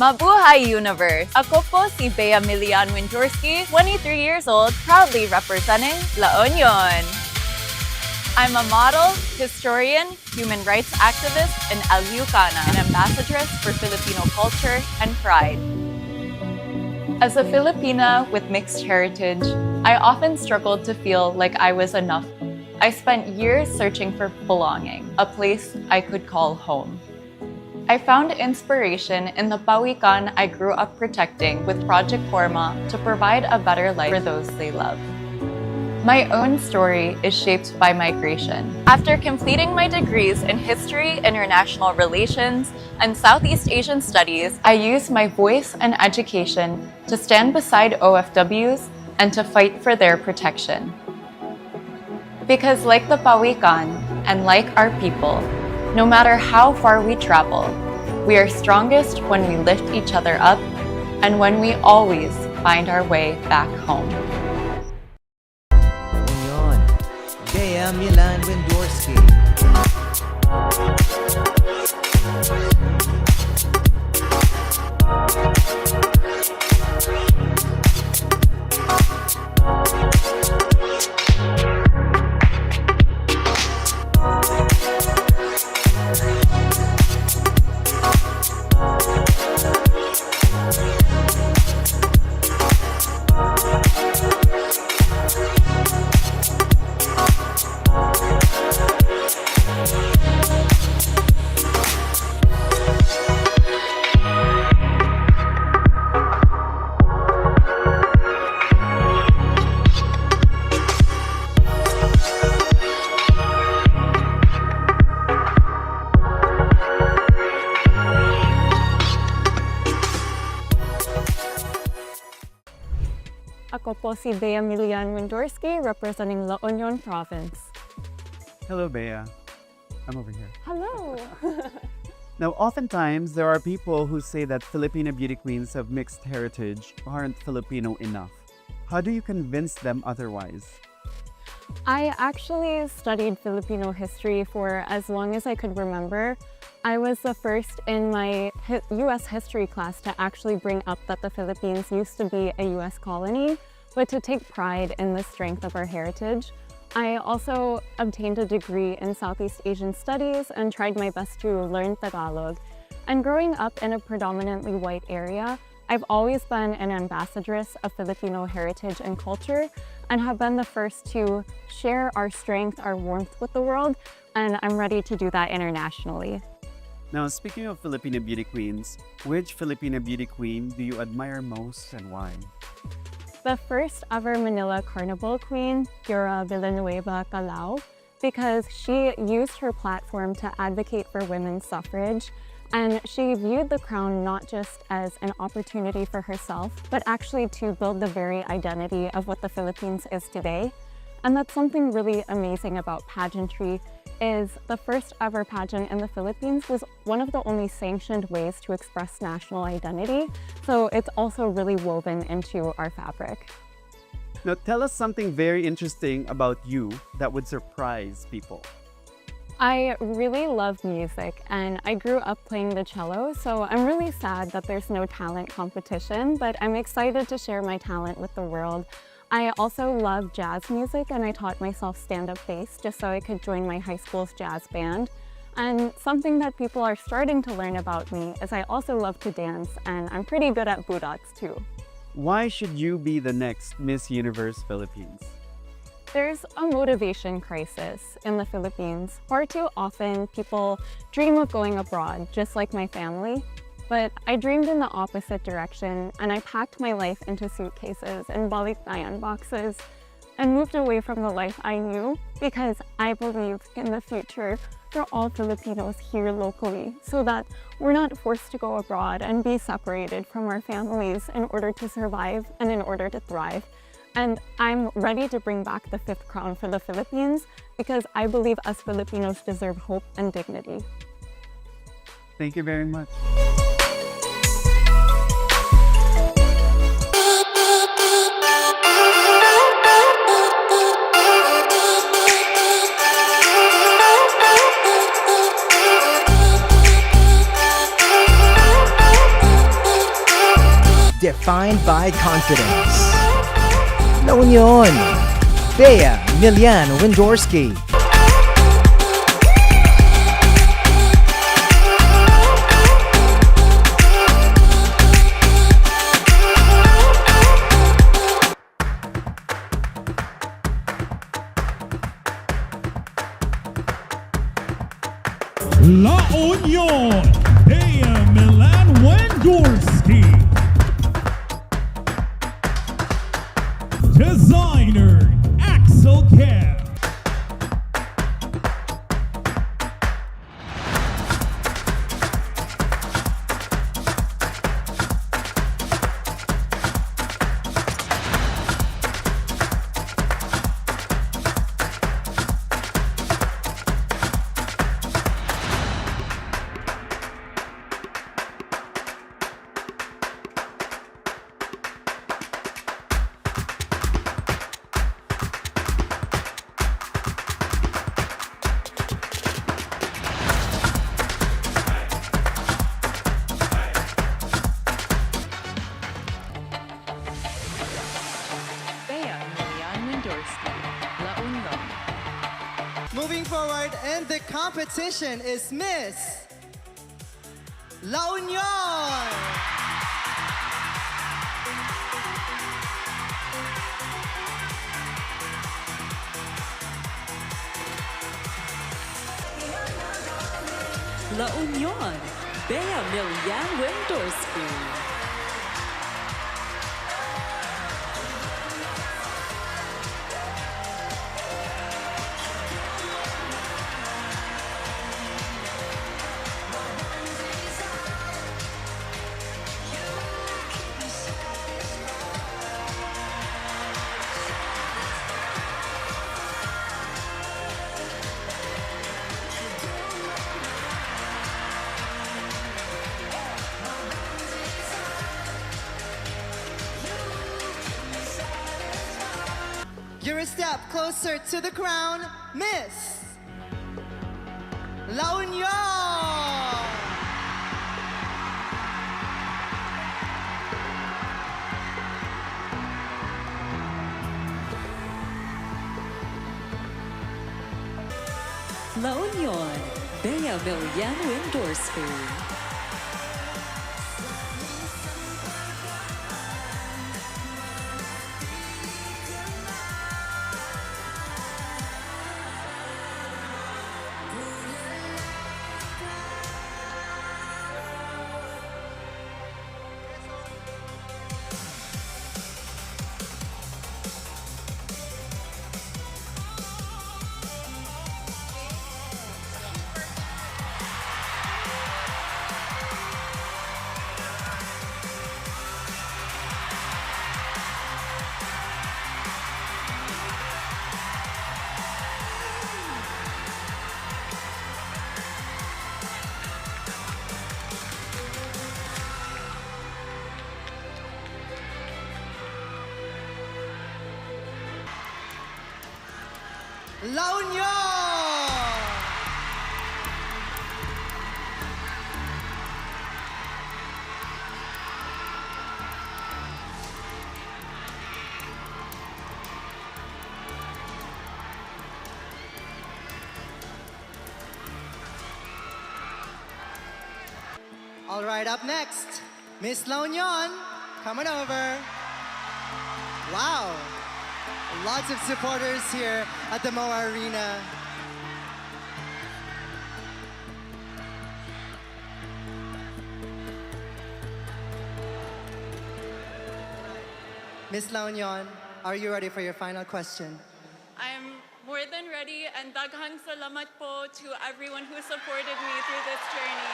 Mabuhay Universe! Ako po si Bea Millan Windorski, 23 years old, proudly representing La Union. I'm a model, historian, human rights activist, and Aleucana, an ambassadress for Filipino culture and pride. As a Filipina with mixed heritage, I often struggled to feel like I was enough. I spent years searching for belonging, a place I could call home. I found inspiration in the pawikan I grew up protecting with Project Forma to provide a better life for those they love. My own story is shaped by migration. After completing my degrees in History, International Relations, and Southeast Asian Studies, I used my voice and education to stand beside OFWs and to fight for their protection. Because like the pawikan, and like our people, no matter how far we travel, we are strongest when we lift each other up and when we always find our way back home. Union, Bea Millan Windorski. Ako po si Bea Millan Windorski, representing La Union Province. Hello, Bea. I'm over here. Hello! Now, oftentimes, there are people who say that Filipino beauty queens of mixed heritage aren't Filipino enough. How do you convince them otherwise? I actually studied Filipino history for as long as I could remember. I was the first in my US history class to actually bring up that the Philippines used to be a US colony, but to take pride in the strength of our heritage. I also obtained a degree in Southeast Asian Studies and tried my best to learn Tagalog. And growing up in a predominantly white area, I've always been an ambassadress of Filipino heritage and culture and have been the first to share our strength, our warmth with the world, and I'm ready to do that internationally. Now, speaking of Filipino beauty queens, which Filipino beauty queen do you admire most and why? The first ever Manila Carnival queen, Bea Millan Windorski, because she used her platform to advocate for women's suffrage, and she viewed the crown not just as an opportunity for herself, but actually to build the very identity of what the Philippines is today. And that's something really amazing about pageantry, is the first ever pageant in the Philippines was one of the only sanctioned ways to express national identity. So it's also really woven into our fabric. Now, tell us something very interesting about you that would surprise people. I really love music and I grew up playing the cello, so I'm really sad that there's no talent competition, but I'm excited to share my talent with the world. I also love jazz music and I taught myself stand-up bass just so I could join my high school's jazz band. And something that people are starting to learn about me is I also love to dance and I'm pretty good at budots too. Why should you be the next Miss Universe Philippines? There's a motivation crisis in the Philippines. Far too often, people dream of going abroad, just like my family. But I dreamed in the opposite direction, and I packed my life into suitcases and balikbayan boxes and moved away from the life I knew because I believe in the future for all Filipinos here locally so that we're not forced to go abroad and be separated from our families in order to survive and in order to thrive. And I'm ready to bring back the fifth crown for the Philippines because I believe us Filipinos deserve hope and dignity. Thank you very much. defined by confidence. La Union, Bea Millan Windorski. La Union, Bea Millan Windorski. Designer, Axel Kev. Bea Millan Windorski, La Union. Moving forward, and the competition is Miss La Union. La Union, Bea Millan Windorski. You're a step closer to the crown, Miss La Union. La Union, Bea Millan Windorski. La Union. All right, up next, Miss La Union, coming over. Wow, lots of supporters here at the MOA Arena. Miss La Union, are you ready for your final question? I'm more than ready, and daghang salamat po to everyone who supported me through this journey.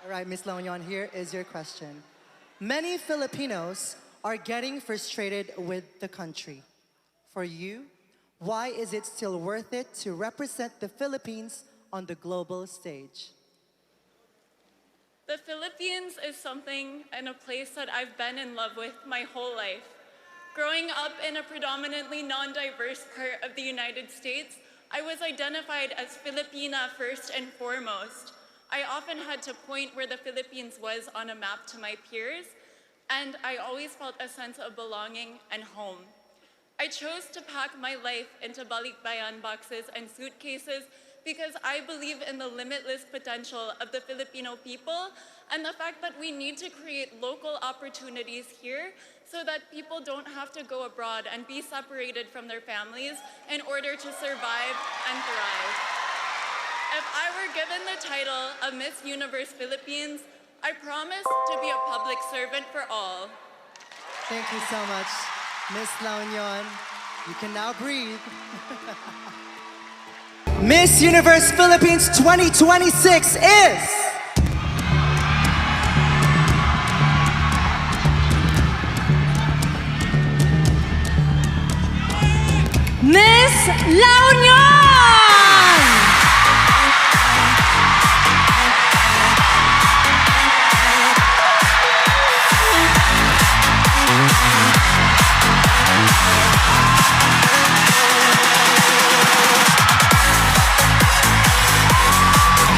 All right, Miss La Union, here is your question. Many Filipinos are getting frustrated with the country. For you, why is it still worth it to represent the Philippines on the global stage? The Philippines is something and a place that I've been in love with my whole life. Growing up in a predominantly non-diverse part of the United States, I was identified as Filipina first and foremost. I often had to point where the Philippines was on a map to my peers, and I always felt a sense of belonging and home. I chose to pack my life into balikbayan boxes and suitcases because I believe in the limitless potential of the Filipino people and the fact that we need to create local opportunities here so that people don't have to go abroad and be separated from their families in order to survive and thrive. If I were given the title of Miss Universe Philippines, I promise to be a public servant for all. Thank you so much, Miss La Union. You can now breathe. Miss Universe Philippines 2026 is... Miss La Union!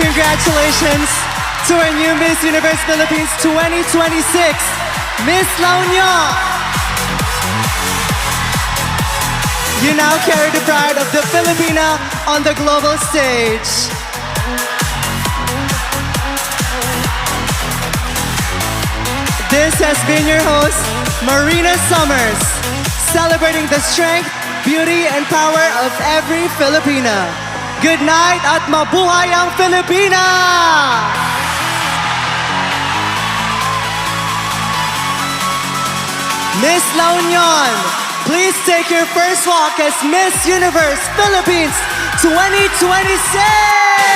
Congratulations to our new Miss Universe Philippines 2026, Miss La Union. You now carry the pride of the Filipina on the global stage. This has been your host, Marina Summers, celebrating the strength, beauty, and power of every Filipina. Good night at mabuhay ang Filipina! Miss La Union, please take your first walk as Miss Universe Philippines 2026!